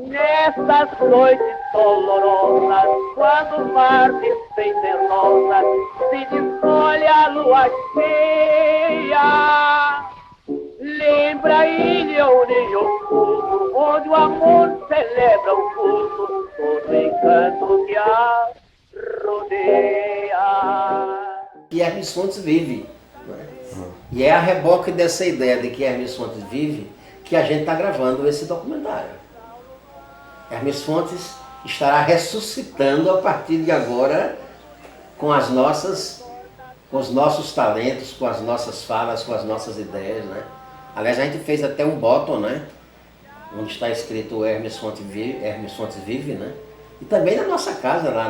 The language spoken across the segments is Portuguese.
Nessas noites dolorosas, quando o mar despenterosa se descolhe a lua cheia, lembra a ilha onde oculto, onde o amor celebra o culto, todo encanto que a rodeia. E Hermes Fontes vive. Né? E é a reboque dessa ideia de que Hermes Fontes vive que a gente está gravando esse documentário. Hermes Fontes estará ressuscitando a partir de agora com os nossos talentos, com as nossas falas, com as nossas ideias, né? Aliás, a gente fez até um bottom, né? Onde está escrito Hermes Fontes vive, né? E também na nossa casa, lá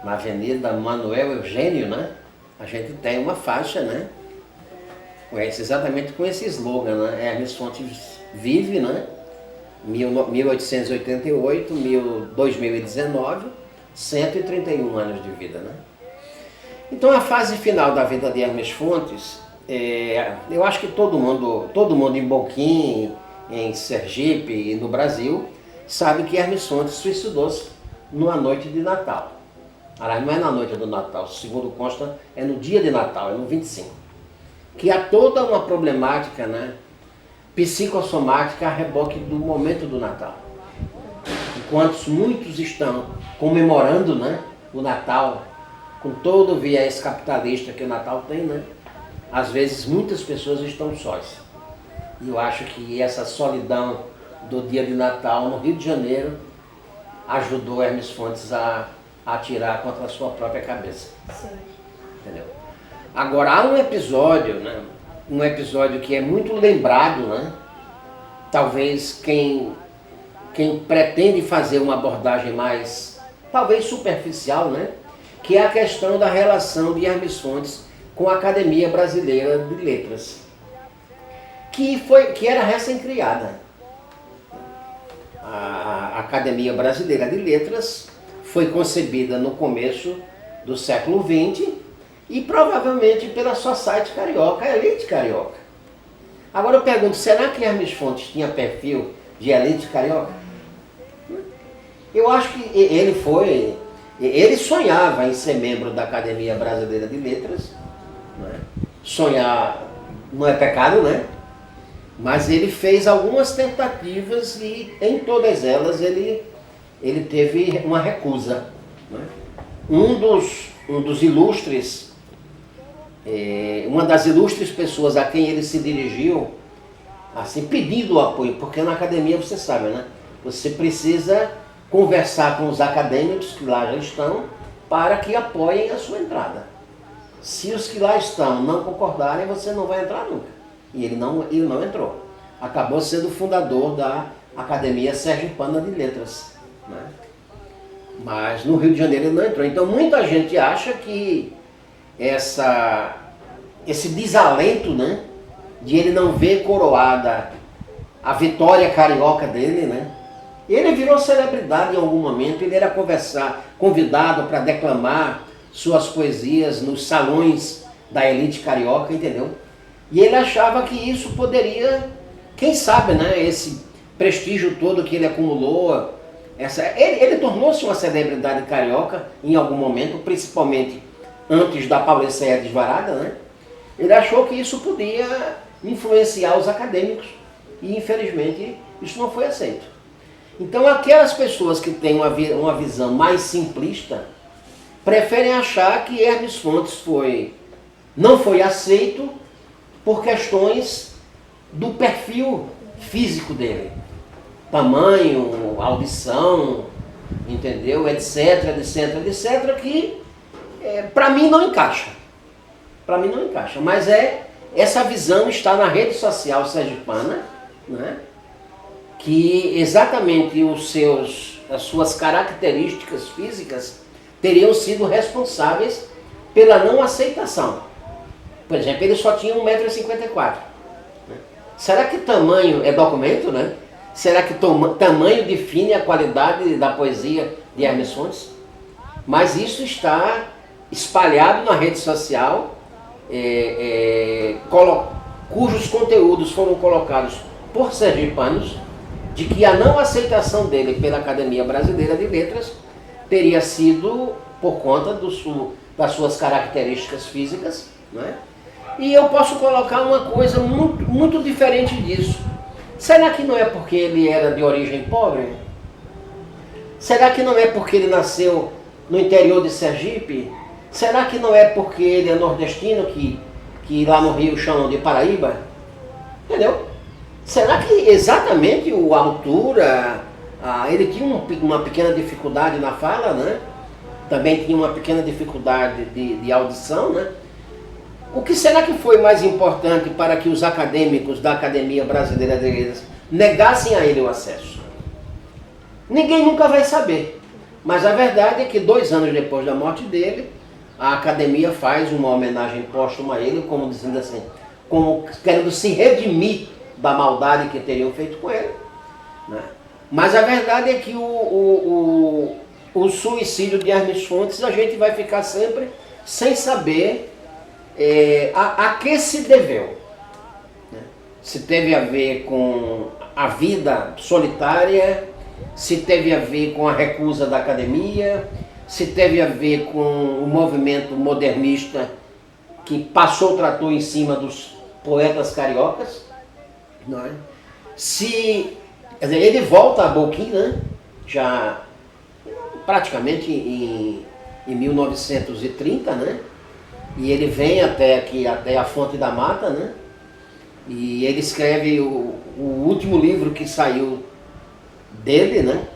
na Avenida Manuel Eugênio, né? A gente tem uma faixa, né? Exatamente com esse slogan, né? Hermes Fontes vive, né? 1888, 2019, 131 anos de vida, né? Então a fase final da vida de Hermes Fontes, eu acho que todo mundo em Boquim, em Sergipe e no Brasil, sabe que Hermes Fontes suicidou-se numa noite de Natal. Aliás, não é na noite do Natal, segundo consta, é no dia de Natal, é no 25. Que há toda uma problemática, né? Psicossomática a reboque do momento do Natal. Enquanto muitos estão comemorando, né, o Natal, com todo o viés capitalista que o Natal tem, né, às vezes muitas pessoas estão sós. E eu acho que essa solidão do dia de Natal no Rio de Janeiro ajudou Hermes Fontes a atirar contra a sua própria cabeça. Sim. Entendeu? Agora, há um episódio, né? Um episódio que é muito lembrado, né? Talvez quem pretende fazer uma abordagem mais, talvez superficial, né? Que é a questão da relação de Hermes Fontes com a Academia Brasileira de Letras, que era recém-criada. A Academia Brasileira de Letras foi concebida no começo do século XX e provavelmente pela society carioca, a elite carioca. Agora eu pergunto, será que Hermes Fontes tinha perfil de elite carioca? Eu acho que ele sonhava em ser membro da Academia Brasileira de Letras, né? Sonhar não é pecado, né? Mas ele fez algumas tentativas e em todas elas ele teve uma recusa, né? Uma das ilustres pessoas a quem ele se dirigiu, assim, pedindo o apoio, porque na academia você sabe, né? Você precisa conversar com os acadêmicos que lá já estão para que apoiem a sua entrada. Se os que lá estão não concordarem, você não vai entrar nunca. E ele não entrou. Acabou sendo o fundador da Academia Sergipana de Letras, né? Mas no Rio de Janeiro ele não entrou. Então muita gente acha que esse desalento, né, de ele não ver coroada a vitória carioca dele, né? Ele virou celebridade em algum momento, ele era convidado para declamar suas poesias nos salões da elite carioca, entendeu? E ele achava que isso poderia, quem sabe, né, esse prestígio todo que ele acumulou, ele tornou-se uma celebridade carioca em algum momento, principalmente antes da Pauliceia desvarada, né? Ele achou que isso podia influenciar os acadêmicos e, infelizmente, isso não foi aceito. Então, aquelas pessoas que têm uma visão mais simplista preferem achar que Hermes Fontes não foi aceito por questões do perfil físico dele. Tamanho, audição, entendeu? Etc, que para mim não encaixa. Para mim não encaixa. Mas essa visão está na rede social sergipana, né? Que exatamente as suas características físicas teriam sido responsáveis pela não aceitação. Por exemplo, ele só tinha 1,54 m. Né? Será que tamanho é documento, né? Será que tamanho define a qualidade da poesia de Hermes Fontes? Mas isso está espalhado na rede social, cujos conteúdos foram colocados por sergipanos, de que a não aceitação dele pela Academia Brasileira de Letras teria sido por conta das suas características físicas, né? E eu posso colocar uma coisa muito, muito diferente disso. Será que não é porque ele era de origem pobre? Será que não é porque ele nasceu no interior de Sergipe? Será que não é porque ele é nordestino, que lá no Rio chamam de Paraíba? Entendeu? Será que exatamente a altura, ele tinha uma pequena dificuldade na fala, né? Também tinha uma pequena dificuldade de audição, né? O que será que foi mais importante para que os acadêmicos da Academia Brasileira de Letras negassem a ele o acesso? Ninguém nunca vai saber. Mas a verdade é que 2 anos depois da morte dele, a Academia faz uma homenagem póstuma a ele, como dizendo assim, como querendo se redimir da maldade que teriam feito com ele, né? Mas a verdade é que o suicídio de Hermes Fontes, a gente vai ficar sempre sem saber a que se deveu, né? Se teve a ver com a vida solitária, se teve a ver com a recusa da academia, se teve a ver com o movimento modernista que passou o trator em cima dos poetas cariocas, não é? Quer dizer, ele volta a Boquim, né? Já praticamente em 1930, né? E ele vem até aqui, até a Fonte da Mata, né? E ele escreve o último livro que saiu dele, né?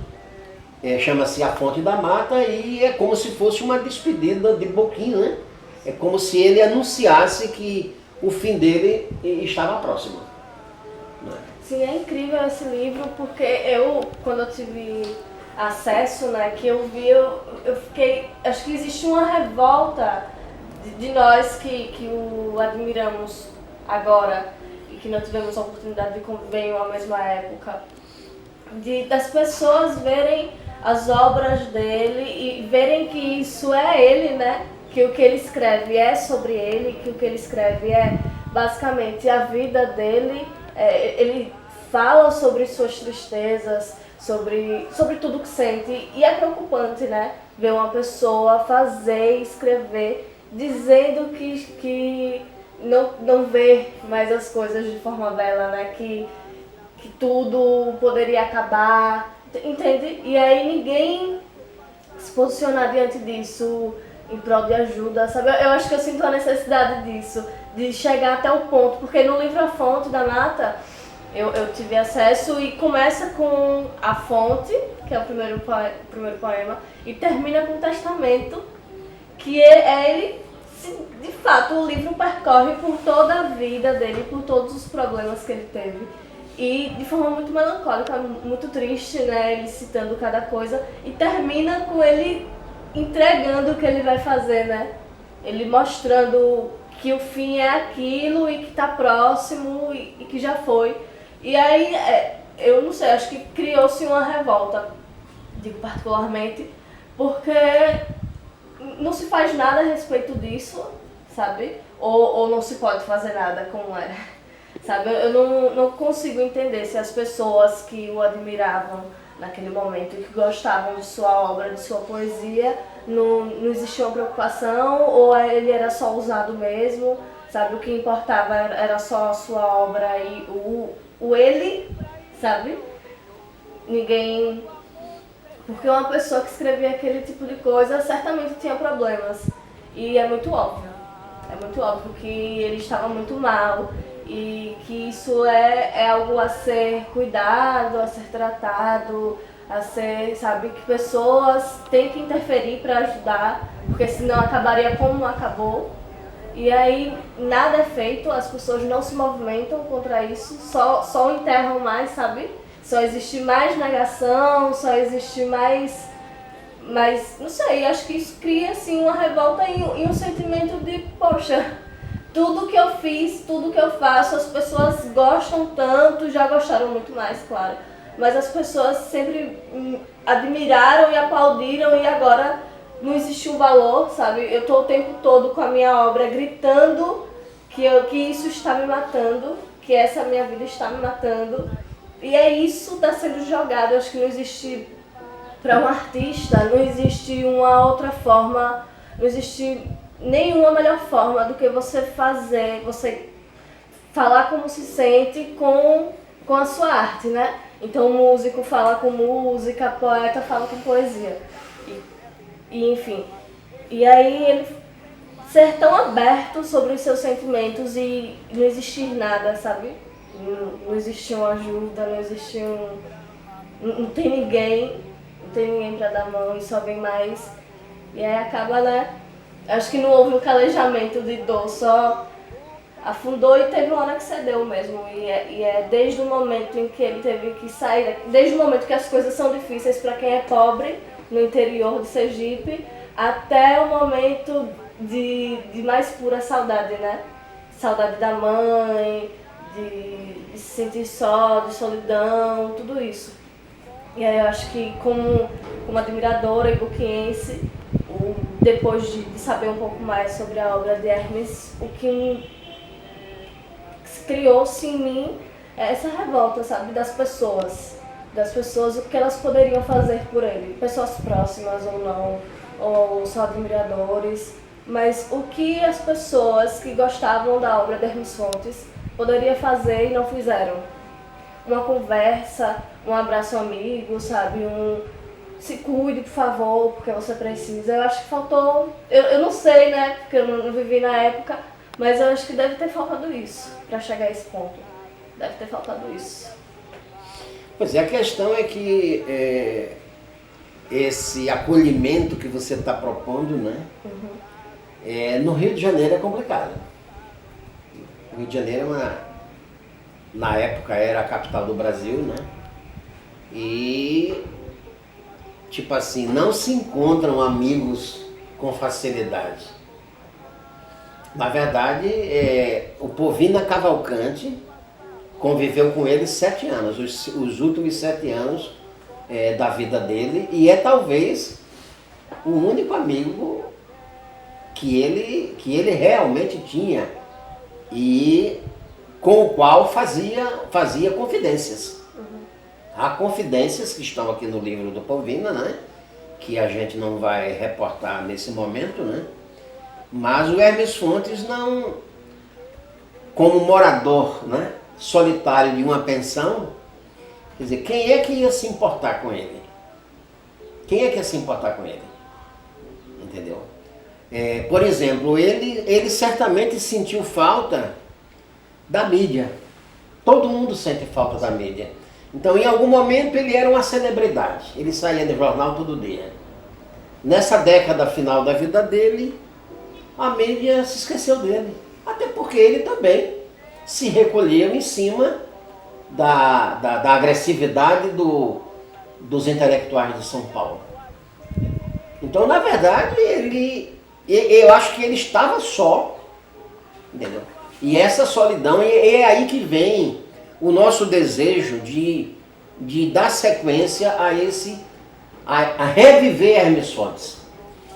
Chama-se A Fonte da Mata, e é como se fosse uma despedida de Boquim, né? É como se ele anunciasse que o fim dele estava próximo, né? Sim, é incrível esse livro, porque quando eu tive acesso, né, que eu vi, eu fiquei, acho que existe uma revolta de nós que o admiramos agora e que não tivemos a oportunidade de conviver em uma mesma época, das pessoas verem as obras dele e verem que isso é ele, né? Que o que ele escreve é sobre ele, que o que ele escreve é basicamente a vida dele. Ele fala sobre suas tristezas, sobre tudo que sente, e é preocupante, né? Ver uma pessoa fazer, escrever, dizendo que não vê mais as coisas de forma bela, né? Que tudo poderia acabar, entende? E aí ninguém se posicionar diante disso em prol de ajuda, sabe? Eu acho que eu sinto a necessidade disso, de chegar até o ponto, porque no livro A Fonte da Mata eu tive acesso e começa com a fonte, que é o primeiro poema, e termina com o testamento, que ele, de fato, o livro percorre por toda a vida dele, por todos os problemas que ele teve. E de forma muito melancólica, muito triste, né, ele citando cada coisa, e termina com ele entregando o que ele vai fazer, né? Ele mostrando que o fim é aquilo e que está próximo e que já foi. E aí, eu não sei, acho que criou-se uma revolta, digo particularmente, porque não se faz nada a respeito disso, sabe? Ou não se pode fazer nada como era. Sabe, eu não consigo entender se as pessoas que o admiravam naquele momento e que gostavam de sua obra, de sua poesia, não existia uma preocupação, ou ele era só usado mesmo, sabe, o que importava era só a sua obra e o ele, sabe? Ninguém... Porque uma pessoa que escrevia aquele tipo de coisa certamente tinha problemas, e é muito óbvio que ele estava muito mal, e que isso é algo a ser cuidado, a ser tratado, a ser, sabe, que pessoas têm que interferir para ajudar, porque senão acabaria como acabou. E aí nada é feito, as pessoas não se movimentam contra isso, só enterram mais, sabe? Só existe mais negação, só existe mais, não sei, acho que isso cria assim uma revolta e um sentimento de, poxa, tudo que eu fiz, tudo que eu faço, as pessoas gostam tanto, já gostaram muito mais, claro, mas as pessoas sempre admiraram e aplaudiram e agora não existe um valor, sabe? Eu estou o tempo todo com a minha obra gritando que isso está me matando, que essa minha vida está me matando. E é isso que está sendo jogado. Eu acho que não existe, para um artista, não existe uma outra forma, não existe nenhuma melhor forma do que você fazer, você falar como se sente com a sua arte, né? Então o músico fala com música, poeta fala com poesia. E enfim. E aí ele ser tão aberto sobre os seus sentimentos e não existir nada, sabe? Não existe uma ajuda, não existe não tem ninguém pra dar mão e só vem mais. E aí acaba, né? Acho que não houve um calejamento de dor, só afundou e teve uma hora que cedeu mesmo. E é desde o momento em que ele teve que sair, desde o momento que as coisas são difíceis para quem é pobre no interior de Sergipe, até o momento de mais pura saudade, né? Saudade da mãe, de se sentir só, de solidão, tudo isso. E aí eu acho que como admiradora e boquiense, depois de saber um pouco mais sobre a obra de Hermes, o que criou-se em mim é essa revolta, sabe, das pessoas, o que elas poderiam fazer por ele, pessoas próximas ou não, ou só admiradores, mas o que as pessoas que gostavam da obra de Hermes Fontes poderiam fazer e não fizeram. Uma conversa, um abraço amigo, sabe, se cuide, por favor, porque você precisa. Eu acho que faltou, eu não sei, né, porque eu não vivi na época, mas eu acho que deve ter faltado isso para chegar a esse ponto. Deve ter faltado isso. Pois é, a questão é que esse acolhimento que você está propondo, né? No Rio de Janeiro é complicado. O Rio de Janeiro na época era a capital do Brasil, né? E tipo assim, não se encontram amigos com facilidade. Na verdade, o Povina Cavalcante conviveu com ele 7 anos, os últimos 7 anos da vida dele, e é talvez o único amigo que ele realmente tinha e com o qual fazia confidências. Há confidências que estão aqui no livro do Povina, né? Que a gente não vai reportar nesse momento, né? Mas o Hermes Fontes não, como morador, né, solitário de uma pensão, quer dizer, quem é que ia se importar com ele? Quem é que ia se importar com ele? Entendeu? Por exemplo, ele certamente sentiu falta da mídia. Todo mundo sente falta da mídia. Então, em algum momento, ele era uma celebridade. Ele saía no jornal todo dia. Nessa década final da vida dele, a mídia se esqueceu dele. Até porque ele também se recolheu em cima da agressividade dos intelectuais de São Paulo. Então, na verdade, eu acho que ele estava só, entendeu? E essa solidão, é aí que vem o nosso desejo de dar sequência a reviver Hermes Fontes.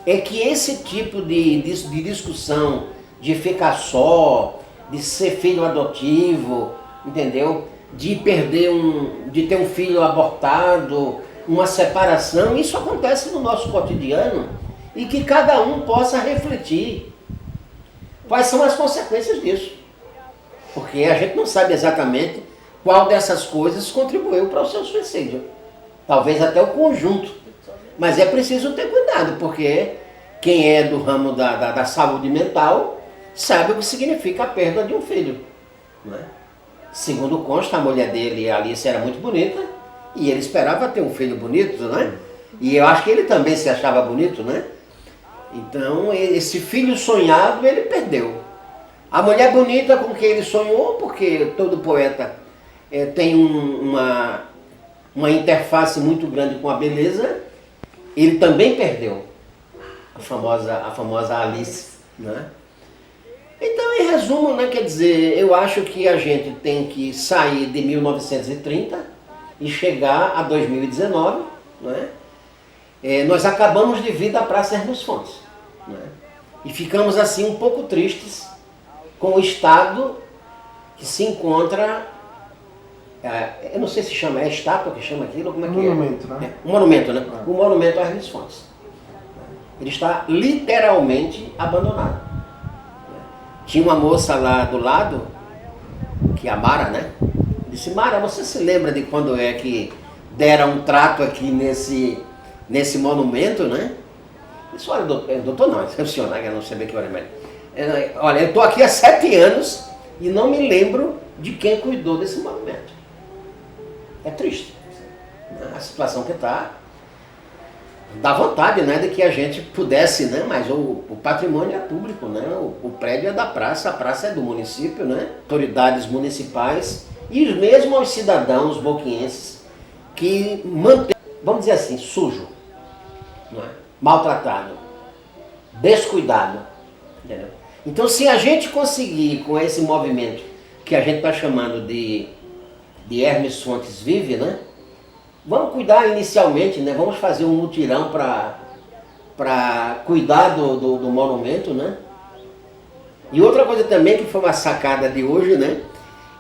É que esse tipo de discussão, de ficar só, de ser filho adotivo, entendeu? De ter um filho abortado, uma separação, isso acontece no nosso cotidiano e que cada um possa refletir quais são as consequências disso. Porque a gente não sabe exatamente qual dessas coisas contribuiu para o seu suicídio. Talvez até o conjunto. Mas é preciso ter cuidado, porque quem é do ramo da saúde mental sabe o que significa a perda de um filho. Não é? Segundo consta, a mulher dele, a Alice, era muito bonita e ele esperava ter um filho bonito, né? E eu acho que ele também se achava bonito, né? Então, esse filho sonhado, ele perdeu. A mulher bonita com quem ele sonhou, porque todo poeta tem uma interface muito grande com a beleza, ele também perdeu a famosa Alice, né? Então, em resumo, né, quer dizer, eu acho que a gente tem que sair de 1930 e chegar a 2019, não é? Nós acabamos de vir da Praça Hermes Fontes, não é? E ficamos assim um pouco tristes com o estado que se encontra, eu não sei se chama, é estátua que chama aquilo, como é que monumento, é? Né? Um monumento, né? O monumento a Hermes Fontes. Ele está literalmente abandonado. Tinha uma moça lá do lado, que é a Mara, né? Disse, Mara, você se lembra de quando é que deram um trato aqui nesse monumento, né? Disse, olha, doutor não, é o senhor, né? Eu não sei bem que hora é mais. Olha, eu estou aqui há 7 anos e não me lembro de quem cuidou desse monumento. É triste. A situação que está, dá vontade, né, de que a gente pudesse, né, mas o patrimônio é público, né, o prédio é da praça, a praça é do município, né, autoridades municipais e mesmo os cidadãos boquienses que mantêm, vamos dizer assim, sujo, não é? Maltratado, descuidado, entendeu? Então, se a gente conseguir com esse movimento que a gente está chamando de Hermes Fontes Vive, né? Vamos cuidar inicialmente, né? Vamos fazer um mutirão para cuidar do monumento, né? E outra coisa também que foi uma sacada de hoje, né?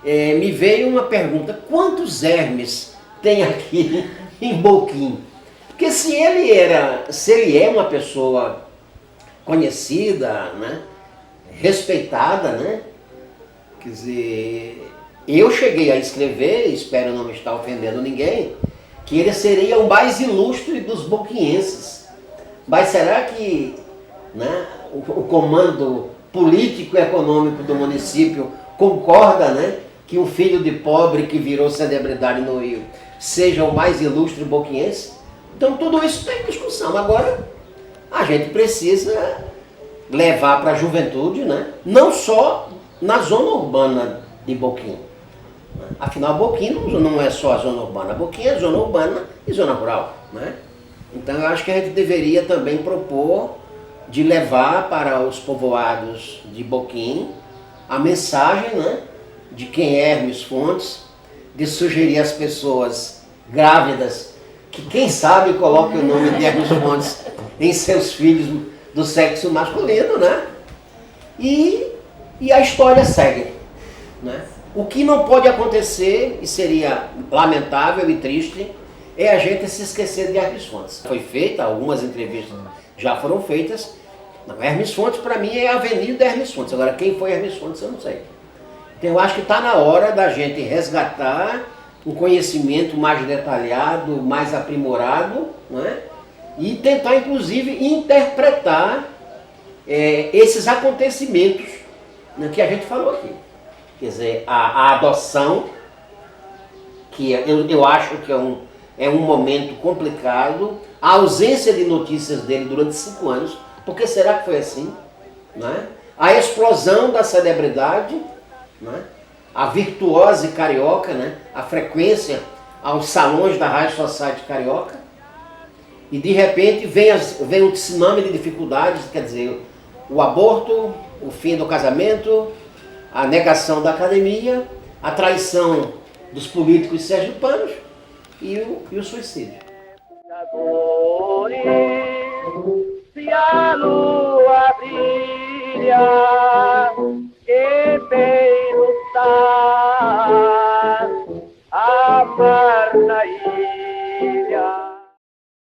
Me veio uma pergunta, quantos Hermes tem aqui em Boquim? Porque se ele é uma pessoa conhecida, né? Respeitada, né? Quer dizer, eu cheguei a escrever, espero não estar ofendendo ninguém, que ele seria o mais ilustre dos boquienses. Mas será que, né, o comando político e econômico do município concorda, né, que um filho de pobre que virou celebridade no Rio seja o mais ilustre boquiense? Então tudo isso tem discussão. Agora a gente precisa levar para a juventude, né, não só na zona urbana de Boquim. Afinal, Boquim não é só a zona urbana, Boquim é zona urbana e zona rural, né? Então eu acho que a gente deveria também propor de levar para os povoados de Boquim a mensagem, né, de quem é Hermes Fontes, de sugerir às pessoas grávidas que quem sabe coloque o nome de Hermes Fontes em seus filhos do sexo masculino, né? E a história segue, né? O que não pode acontecer, e seria lamentável e triste, é a gente se esquecer de Hermes Fontes. Foi feita, algumas entrevistas já foram feitas. Não, Hermes Fontes para mim é a Avenida Hermes Fontes. Agora quem foi Hermes Fontes eu não sei. Então eu acho que está na hora da gente resgatar um conhecimento mais detalhado, mais aprimorado, né? E tentar inclusive interpretar esses acontecimentos, né, que a gente falou aqui. Quer dizer, a adoção, que eu acho que é um momento complicado, a ausência de notícias dele durante 5 anos, porque será que foi assim? Né? A explosão da celebridade, né? A virtuose carioca, né? A frequência aos salões da High Society carioca, e de repente vem um tsunami de dificuldades, quer dizer, o aborto, o fim do casamento, a negação da academia, a traição dos políticos sergipanos e o suicídio.